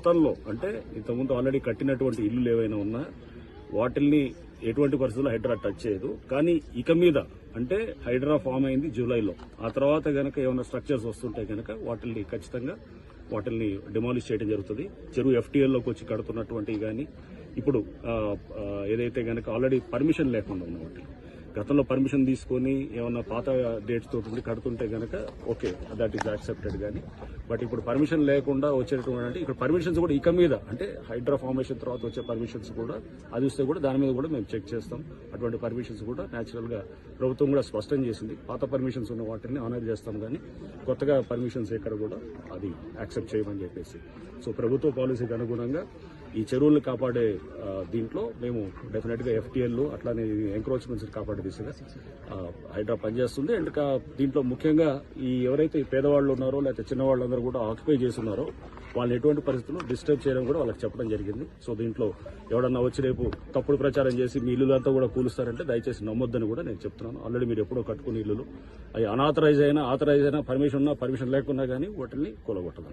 గతంలో అంటే ఇంతకుముందు ఆల్రెడీ కట్టినటువంటి ఇల్లులు ఏవైనా ఉన్నా వాటిల్ని ఎటువంటి పరిస్థితుల్లో హైడ్రా టచ్ చేయదు. కానీ ఇక మీద అంటే హైడ్రా ఫామ్ అయింది జూలైలో. ఆ తర్వాత గనక ఏమైనా స్ట్రక్చర్స్ వస్తుంటే గనక వాటిల్ని ఖచ్చితంగా డిమాలిష్ చేయడం జరుగుతుంది. చెరువు ఎఫ్టీఎల్లోకి వచ్చి కడుతున్నటువంటివి కానీ ఇప్పుడు ఏదైతే గనక ఆల్రెడీ పర్మిషన్ లేకుండా ఉన్న వాటిని గతంలో పర్మిషన్ తీసుకొని ఏమన్నా పాత డేట్స్ తోటి కడుతుంటే గనక ఓకే, దట్ ఈస్ యాక్సెప్టెడ్. కానీ బట్ ఇప్పుడు పర్మిషన్ లేకుండా వచ్చేటటువంటి అంటే ఇక్కడ పర్మిషన్స్ కూడా ఇక మీద అంటే హైడ్రా ఫార్మేషన్ తర్వాత వచ్చే పర్మిషన్స్ కూడా అది వస్తే కూడా దాని మీద కూడా మేము చెక్ చేస్తాం. అటువంటి పర్మిషన్స్ కూడా న్యాచురల్ గా ప్రభుత్వం కూడా స్పష్టం చేసింది. పాత పర్మిషన్స్ ఉన్న వాటిని ఆనర్ చేస్తాం, కానీ కొత్తగా పర్మిషన్స్ ఎక్కడ కూడా అది యాక్సెప్ట్ చేయమని చెప్పేసి. సో ప్రభుత్వ పాలసీకి అనుగుణంగా ఈ చెరువులను కాపాడే దీంట్లో మేము డెఫినెట్ గా ఎఫ్టీఎల్ అట్లానే ఎంక్రోచ్మెంట్స్ కాపాడే దిశగా హైడ్రా పనిచేస్తుంది. అండ్ దీంట్లో ముఖ్యంగా ఈ ఎవరైతే పేదవాళ్ళు ఉన్నారో లేకపోతే చిన్నవాళ్ళందరూ కూడా ఆక్యుపై చేస్తున్నారో వాళ్ళని ఎటువంటి పరిస్థితుల్లో డిస్టర్బ్ చేయడం కూడా వాళ్ళకి చెప్పడం జరిగింది. సో దీంట్లో ఎవడన్నా వచ్చి రేపు తప్పుడు ప్రచారం చేసి మీ ఇల్లులంతా కూడా కూలుస్తారంటే దయచేసి నమ్మొద్దని కూడా నేను చెప్తున్నాను. ఆల్రెడీ మీరు ఎప్పుడో కట్టుకునే ఇల్లులు అవి అనాథరైజ్ అయినా ఆథరైజ్ అయినా పర్మిషన్ ఉన్నా పర్మిషన్ లేకున్నా కానీ వాటిని కూలగొట్టదు.